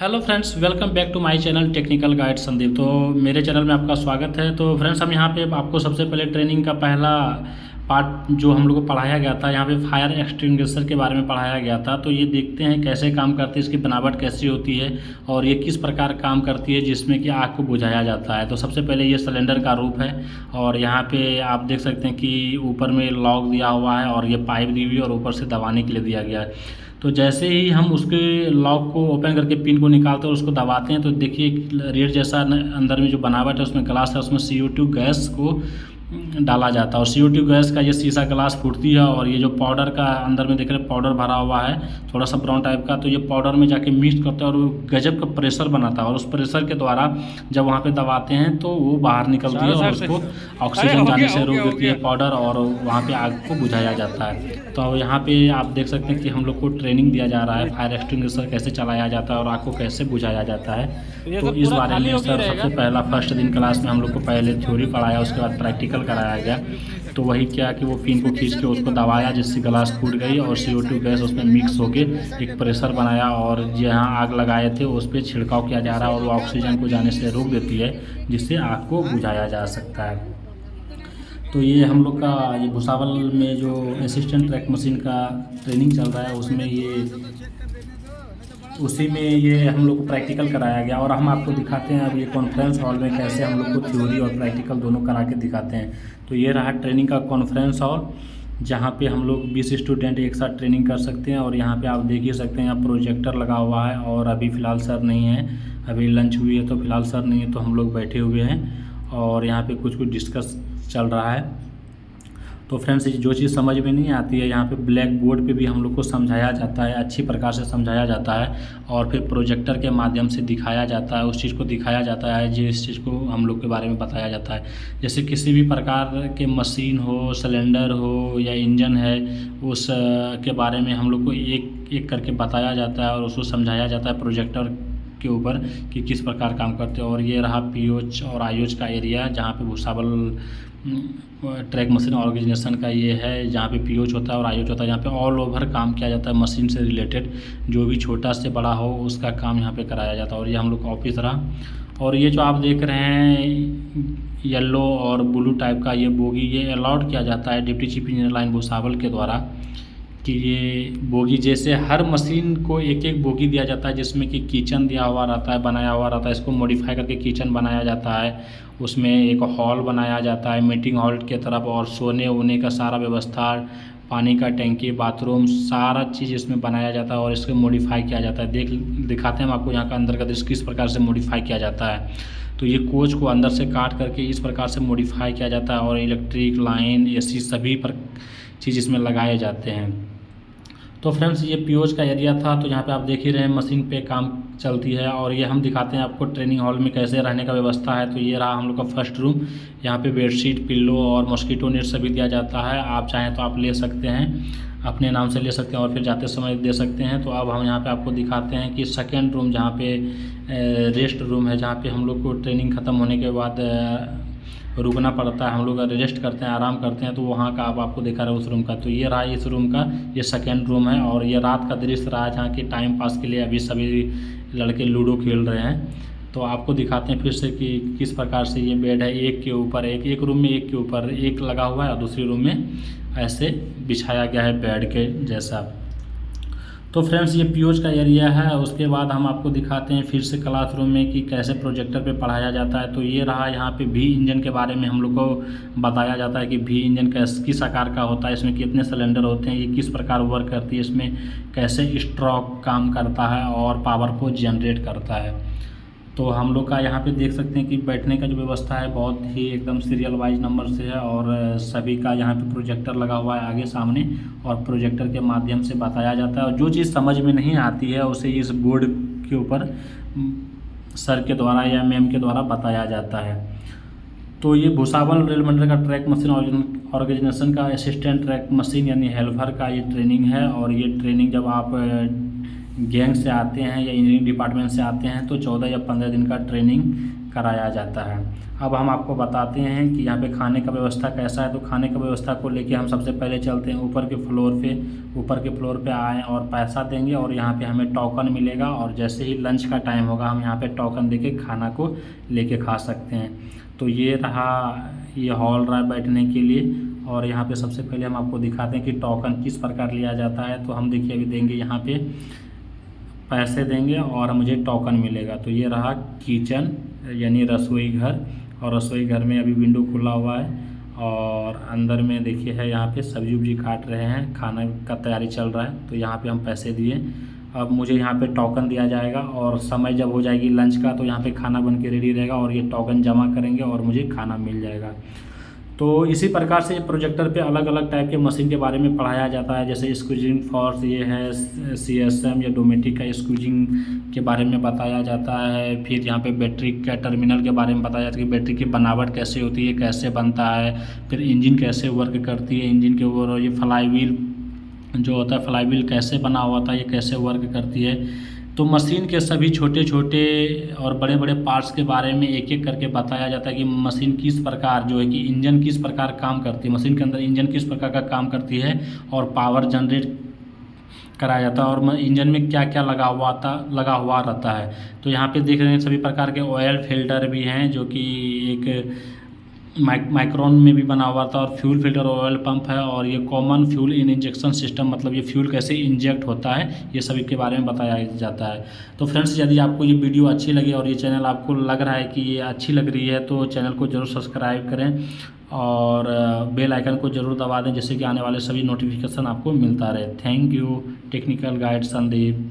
Hello friends, welcome back to my channel technical guide Sandeep. तो मेरे channel में आपका स्वागत है। तो फ्रेंड्स, हम यहाँ पे आपको सबसे पहले ट्रेनिंग का पहला पार्ट जो हम लोग को पढ़ाया गया था, यहाँ पे फायर एक्सटिंग्विशर के बारे में पढ़ाया गया था। तो ये देखते हैं कैसे काम करती है, इसकी बनावट कैसी होती है और ये किस प्रकार काम करती है जिसमें कि आग को बुझाया जाता है। तो सबसे पहले ये सिलेंडर का रूप है और यहाँ पे आप देख सकते हैं कि ऊपर में लॉक दिया हुआ है और ये पाइप दी हुई है और ऊपर से दबाने के लिए दिया गया है। तो जैसे ही हम उसके लॉक को ओपन करके पिन को निकालते हैं और उसको दबाते हैं तो देखिए रेड जैसा अंदर में जो बनावट है उसमें ग्लास है, उसमें CO2 गैस को डाला जाता है और CO2 गैस का ये शीशा ग्लास फूटती है और ये जो पाउडर का अंदर में देख रहे हैं पाउडर भरा हुआ है थोड़ा सा ब्राउन टाइप का, तो ये पाउडर में जाके मिक्स करता है और वो गजब का प्रेशर बनाता है और उस प्रेशर के द्वारा जब वहाँ पे दबाते हैं तो वो बाहर निकलती है और उसको ऑक्सीजन जाने से रोक देती है पाउडर और वहाँ पे आग को बुझाया जाता है। तो यहाँ पे आप देख सकते हैं कि हम लोग को ट्रेनिंग दिया जा रहा है फायर एक्सटिंग्विशर कैसे चलाया जाता है और आग को कैसे बुझाया जाता है। तो इस बारे में सर सबसे पहला फर्स्ट दिन क्लास में हम लोग को पहले थ्योरी पढ़ाया, उसके बाद प्रैक्टिकल कराया गया। तो वही क्या कि वो पिन को खींच के उसको दबाया जिससे ग्लास फूट गई और CO2 गैस उसमें मिक्स होके एक प्रेशर बनाया और जहाँ आग लगाए थे उस पर छिड़काव किया जा रहा है और वो ऑक्सीजन को जाने से रोक देती है जिससे आग को बुझाया जा सकता है। तो ये हम लोग का ये भुसावल में जो असिस्टेंट ट्रैक मशीन का ट्रेनिंग चल रहा है उसमें उसी में ये हम लोग को प्रैक्टिकल कराया गया और हम आपको दिखाते हैं अब ये कॉन्फ्रेंस हॉल में कैसे हम लोग को थ्योरी और प्रैक्टिकल दोनों करा के दिखाते हैं। तो ये रहा ट्रेनिंग का कॉन्फ्रेंस हॉल जहाँ पे हम लोग 20 स्टूडेंट एक साथ ट्रेनिंग कर सकते हैं और यहाँ पे आप देख ही सकते हैं यहाँ प्रोजेक्टर लगा हुआ है और अभी फ़िलहाल सर नहीं है, अभी लंच हुई है तो फ़िलहाल सर नहीं है तो हम लोग बैठे हुए हैं और यहाँ पे कुछ डिस्कस चल रहा है। तो फ्रेंड्स, जो चीज़ समझ में नहीं आती है यहाँ पे ब्लैक बोर्ड पे भी हम लोग को समझाया जाता है, अच्छी प्रकार से समझाया जाता है और फिर प्रोजेक्टर के माध्यम से दिखाया जाता है, उस चीज़ को दिखाया जाता है जिस चीज़ को हम लोग के बारे में बताया जाता है। जैसे किसी भी प्रकार के मशीन हो, सिलेंडर हो या इंजन है, उस के बारे में हम लोग को एक एक करके बताया जाता है और उसको समझाया जाता है प्रोजेक्टर के ऊपर कि किस प्रकार काम करते हैं। और ये रहा POH और IOH का एरिया जहाँ पे भुसावल ट्रैक मशीन ऑर्गेनाइजेशन का ये है, जहाँ पे POH होता है और IOH होता है, जहाँ पे ऑल ओवर काम किया जाता है मशीन से रिलेटेड, जो भी छोटा से बड़ा हो उसका काम यहाँ पे कराया जाता है। और ये हम लोग का ऑफिस रहा और ये जो आप देख रहे हैं येलो और ब्लू टाइप का ये बोगी, ये अलाउड किया जाता है deputy chief engineer line Bhusawal के द्वारा कि ये बोगी जैसे हर मशीन को एक एक बोगी दिया जाता है जिसमें कि किचन दिया हुआ रहता है, बनाया हुआ रहता है, इसको मॉडिफाई करके किचन बनाया जाता है, उसमें एक हॉल बनाया जाता है मीटिंग हॉल के तरफ और सोने वोने का सारा व्यवस्था, पानी का टैंकी, बाथरूम, सारा चीज़ इसमें बनाया जाता है और इसको मॉडिफाई किया जाता है। दिखाते हैं हम आपको यहाँ का अंदर का दृश्य किस प्रकार से मॉडिफाई किया जाता है। तो ये कोच को अंदर से काट करके इस प्रकार से मॉडिफाई किया जाता है और इलेक्ट्रिक लाइन AC सभी चीज़ इसमें लगाए जाते हैं। तो फ्रेंड्स, ये POH का एरिया था। तो यहाँ पे आप देख ही रहे हैं मशीन पे काम चलती है और ये हम दिखाते हैं आपको ट्रेनिंग हॉल में कैसे रहने का व्यवस्था है। तो ये रहा हम लोग का फर्स्ट रूम, यहाँ पे बेडशीट, पिल्लो और मॉस्किटो नेट सभी दिया जाता है। आप चाहें तो आप ले सकते हैं, अपने नाम से ले सकते हैं और फिर जाते समय दे सकते हैं। तो अब हम यहाँ पे आपको दिखाते हैं कि सेकेंड रूम जहाँ पे रेस्ट रूम है, जहाँ पे हम लोग को ट्रेनिंग ख़त्म होने के बाद रुकना पड़ता है, हम लोग रेस्ट करते हैं, आराम करते हैं। तो वहाँ का अब आपको दिखा रहा है उस रूम का। तो ये रहा इस रूम का, ये सेकेंड रूम है और ये रात का दृश्य रहा जहाँ कि टाइम पास के लिए अभी सभी लड़के लूडो खेल रहे हैं। तो आपको दिखाते हैं फिर से कि किस प्रकार से ये बेड है, एक के ऊपर एक रूम में एक के ऊपर एक लगा हुआ है और दूसरी रूम में ऐसे बिछाया गया है बेड के जैसा। तो फ्रेंड्स, ये POH का एरिया है। उसके बाद हम आपको दिखाते हैं फिर से क्लासरूम में कि कैसे प्रोजेक्टर पे पढ़ाया जाता है। तो ये रहा, यहाँ पे V इंजन के बारे में हम लोग को बताया जाता है कि V इंजन किस आकार का होता है, इसमें कितने सिलेंडर होते हैं, ये किस प्रकार वर्क करती है, इसमें कैसे स्ट्रोक काम करता है और पावर को जनरेट करता है। तो हम लोग का यहाँ पे देख सकते हैं कि बैठने का जो व्यवस्था है बहुत ही एकदम सीरियल वाइज नंबर से है और सभी का यहाँ पे प्रोजेक्टर लगा हुआ है आगे सामने और प्रोजेक्टर के माध्यम से बताया जाता है और जो चीज़ समझ में नहीं आती है उसे इस बोर्ड के ऊपर सर के द्वारा या मैम के द्वारा बताया जाता है। तो ये भुसावल रेल मंडल का ट्रैक मशीन ऑर्गेनाइजेशन का असिस्टेंट ट्रैक मशीन यानी हेल्पर का ये ट्रेनिंग है और ये ट्रेनिंग जब आप गैंग से आते हैं या इंजीनियरिंग डिपार्टमेंट से आते हैं तो 14 या 15 दिन का ट्रेनिंग कराया जाता है। अब हम आपको बताते हैं कि यहाँ पे खाने का व्यवस्था कैसा है। तो खाने का व्यवस्था को लेके हम सबसे पहले चलते हैं ऊपर के फ्लोर पे आएँ और पैसा देंगे और यहाँ पे हमें टोकन मिलेगा, और जैसे ही लंच का टाइम होगा हम यहाँ पे टोकन देके खाना को लेके खा सकते हैं। तो ये हॉल रहा बैठने के लिए। और यहाँ पे सबसे पहले हम आपको दिखाते हैं कि टोकन किस प्रकार लिया जाता है। तो हम देखिए अभी देंगे, यहाँ पे पैसे देंगे और मुझे टोकन मिलेगा। तो ये रहा किचन यानी रसोई घर, और रसोई घर में अभी विंडो खुला हुआ है और अंदर में देखिए है यहाँ पे सब्जी उब्जी काट रहे हैं, खाना का तैयारी चल रहा है। तो यहाँ पे हम पैसे दिए, अब मुझे यहाँ पे टोकन दिया जाएगा और समय जब हो जाएगी लंच का तो यहाँ पे खाना बन के रेडी रहेगा और ये टोकन जमा करेंगे और मुझे खाना मिल जाएगा। तो इसी प्रकार से प्रोजेक्टर पे अलग अलग टाइप के मशीन के बारे में पढ़ाया जाता है, जैसे स्क्वीजिंग फोर्स ये है, CSM या डोमेटिक का स्क्वीजिंग के बारे में बताया जाता है। फिर यहाँ पे बैटरी का टर्मिनल के बारे में बताया जाता है कि बैटरी की बनावट कैसे होती है, कैसे बनता है, फिर इंजन कैसे वर्क करती है, इंजन के ऊपर ये फ्लाई व्हील जो होता है, फ्लाई व्हील कैसे बना हुआ था, ये कैसे वर्क करती है। तो मशीन के सभी छोटे छोटे और बड़े बड़े पार्ट्स के बारे में एक एक करके बताया जाता है कि मशीन किस प्रकार जो है कि इंजन किस प्रकार काम करती है, मशीन के अंदर इंजन किस प्रकार का काम करती है और पावर जनरेट कराया जाता है और इंजन में क्या क्या लगा हुआ रहता है। तो यहाँ पे देख रहे हैं सभी प्रकार के ऑयल फिल्टर भी हैं जो कि एक माइक्रोन में भी बना हुआ था, और फ्यूल फिल्टर ऑयल पंप है, और ये common fuel in injection system मतलब ये फ्यूल कैसे इंजेक्ट होता है ये सभी के बारे में बताया जाता है। तो फ्रेंड्स, यदि आपको ये वीडियो अच्छी लगी और ये चैनल आपको लग रहा है कि ये अच्छी लग रही है तो चैनल को ज़रूर सब्सक्राइब करें और बेल आइकन को ज़रूर दबा दें जिससे कि आने वाले सभी नोटिफिकेशन आपको मिलता रहे। Thank you. Technical guide Sandeep.